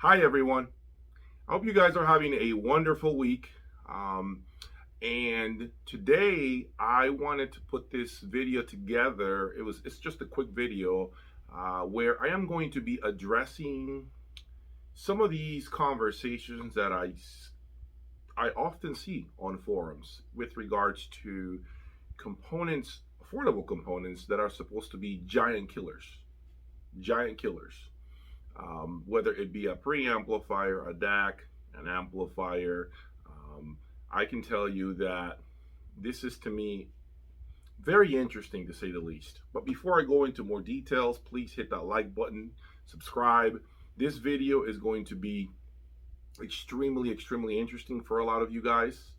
Hi everyone. I hope you guys are having a wonderful week. And today I wanted to put this video together. It's just a quick video where I am going to be addressing some of these conversations that I often see on forums with regards to components, affordable components that are supposed to be giant killers. Whether it be a preamplifier, a DAC, an amplifier. I can tell you that this is, to me, very interesting to say the least. But before I go into more details, please hit that like button, subscribe. This video is going to be extremely interesting for a lot of you guys.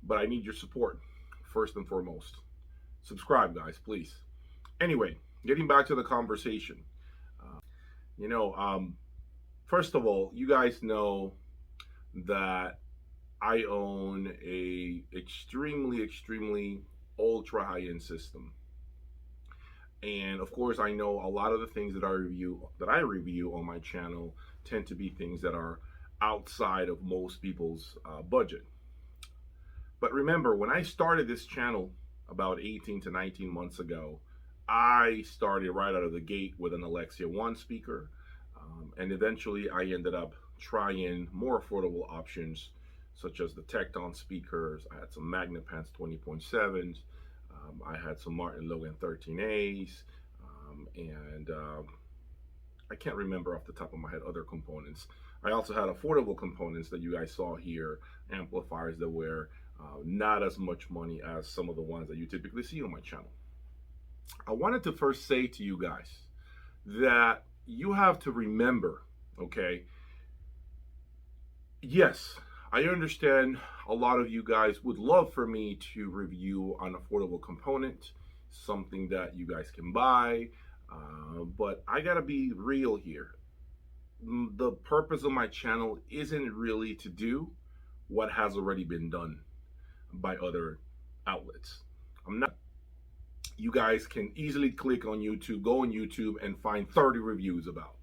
But I need your support first and foremost. Subscribe, guys, please. Anyway, getting back to the conversation. First of all, you guys know that I own a extremely ultra high-end system. And of course, I know a lot of the things that I review on my channel tend to be things that are outside of most people's budget. But remember, when I started this channel about 18 to 19 months ago, I started right out of the gate with an Alexia 1 speaker, and eventually I ended up trying more affordable options such as the Tecton speakers. I had some Magnapants 20.7s, I had some Martin Logan 13As, and I can't remember off the top of my head other components. I also had affordable components that you guys saw here, amplifiers that were not as much money as some of the ones that you typically see on my channel. I wanted to first say to you guys that you have to remember, okay, yes, I understand a lot of you guys would love for me to review an affordable component, something that you guys can buy, but I gotta be real here. The purpose of my channel isn't really to do what has already been done by other outlets. You guys can easily click on YouTube, go on YouTube and find 30 reviews about.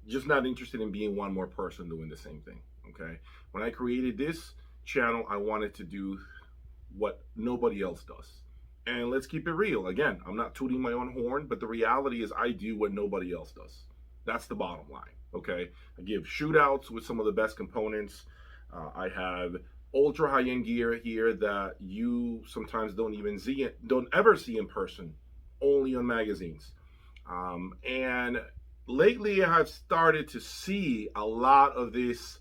Just not interested in being one more person doing the same thing, okay? When I created this channel, I wanted to do what nobody else does. And let's keep it real. Again, I'm not tooting my own horn, but the reality is I do what nobody else does. That's the bottom line, okay? I give shootouts with some of the best components. I have ultra high-end gear here that you sometimes don't ever see in person, only on magazines. And lately I've started to see a lot of this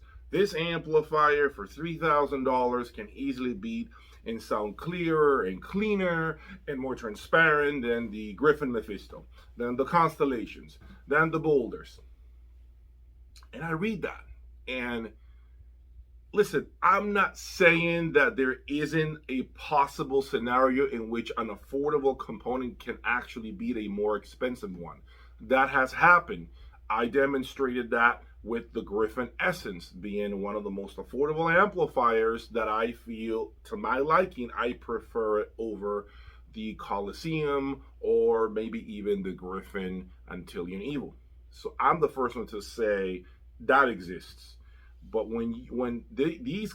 amplifier for $3,000 can easily beat and sound clearer and cleaner and more transparent than the Griffin Mephisto, than the Constellations, than the Boulders. And I read that, and listen, I'm not saying that there isn't a possible scenario in which an affordable component can actually beat a more expensive one. That has happened. I demonstrated that with the Griffin Essence being one of the most affordable amplifiers that I feel, to my liking, I prefer it over the Coliseum or maybe even the Griffin Antillean Evil. So I'm the first one to say that exists. But when these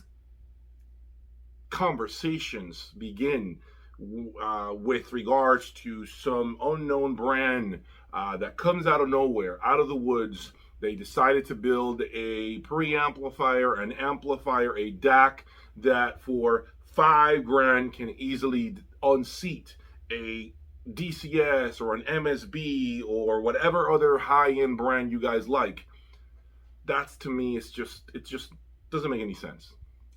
conversations begin with regards to some unknown brand that comes out of nowhere, out of the woods, they decided to build a preamplifier, an amplifier, a DAC that for $5,000 can easily unseat a DCS or an MSB or whatever other high-end brand you guys like. That's, to me, it just doesn't make any sense.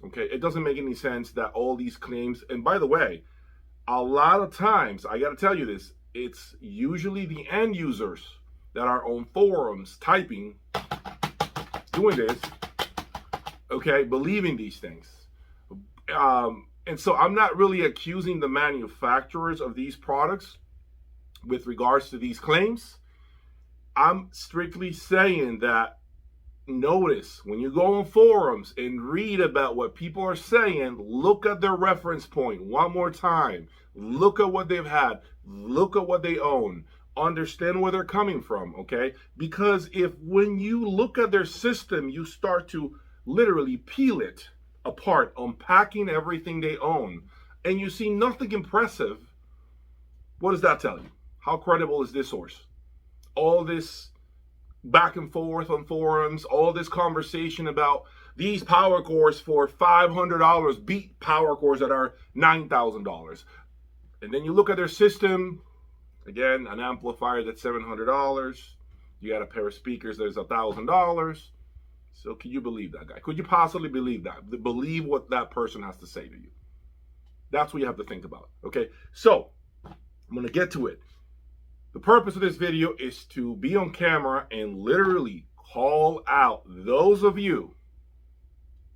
Okay, it doesn't make any sense that all these claims, and by the way, a lot of times, I got to tell you this, it's usually the end users that are on forums typing, doing this, okay, believing these things. And so I'm not really accusing the manufacturers of these products with regards to these claims. I'm strictly saying that notice when you go on forums and read about what people are saying, look at their reference point one more time. Look at what they've had. Look at what they own. understand where they're coming from, okay? Because if when you look at their system, you start to literally peel it apart, unpacking everything they own, and you see nothing impressive, what does that tell you? How credible is this source? All this back and forth on forums, all this conversation about these power cores for $500 beat power cores that are $9,000. And then you look at their system, again, an amplifier that's $700. You got a pair of speakers that's $1,000. So can you believe that guy? Could you possibly believe that? Believe what that person has to say to you? That's what you have to think about, okay? So I'm going to get to it. The purpose of this video is to be on camera and literally call out those of you,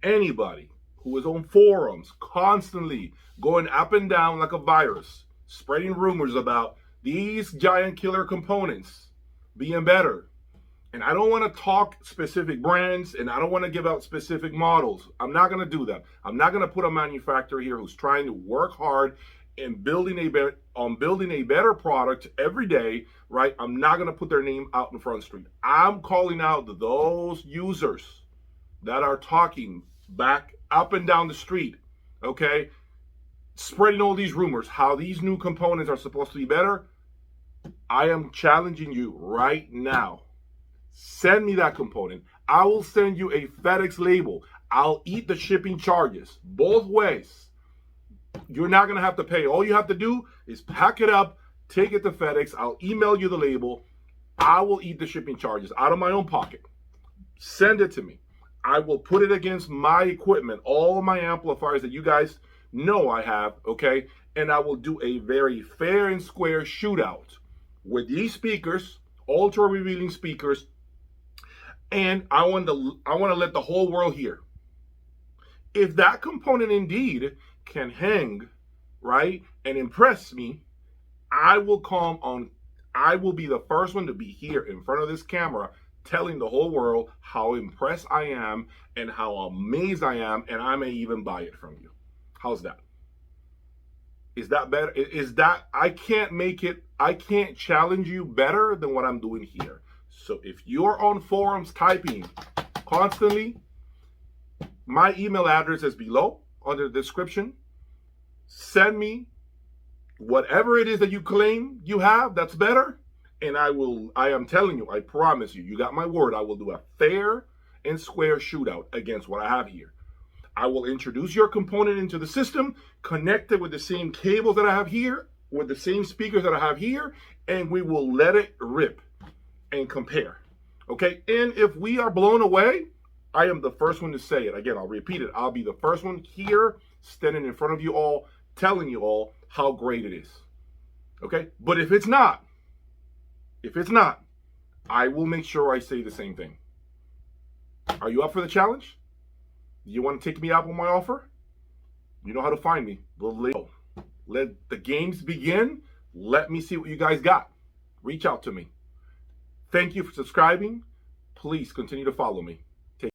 anybody who is on forums constantly going up and down like a virus, spreading rumors about these giant killer components being better. And I don't want to talk specific brands, and I don't want to give out specific models. I'm not going to do that. I'm not going to put a manufacturer here who's trying to work hard and building a better product every day, right? I'm not going to put their name out in front of the street. I'm calling out those users that are talking back up and down the street, okay? Spreading all these rumors, how these new components are supposed to be better. I am challenging you right now. Send me that component. I will send you a FedEx label. I'll eat the shipping charges both ways. You're not going to have to pay. All you have to do is pack it up, take it to FedEx. I'll email you the label. I will eat the shipping charges out of my own pocket. Send it to me. I will put it against my equipment, all my amplifiers that you guys know I have, okay? And I will do a very fair and square shootout with these speakers, ultra revealing speakers, and I want to let the whole world hear. If that component indeed can hang, right, and impress me, I will be the first one to be here in front of this camera telling the whole world how impressed I am and how amazed I am, and I may even buy it from you. How's that? Is that better? Is that, I can't challenge you better than what I'm doing here. So if you're on forums typing constantly, my email address is below under the description. Send me whatever it is that you claim you have that's better, and I am telling you, I promise you, you got my word, I will do a fair and square shootout against what I have here. I will introduce your component into the system, connect it with the same cables that I have here, with the same speakers that I have here, and we will let it rip and compare. Okay? And if we are blown away, I am the first one to say it. Again, I'll repeat it. I'll be the first one here, standing in front of you all, telling you all how great it is. Okay? But if it's not, I will make sure I say the same thing. Are you up for the challenge? You want to take me up on my offer? You know how to find me. Let the games begin. Let me see what you guys got. Reach out to me. Thank you for subscribing. Please continue to follow me.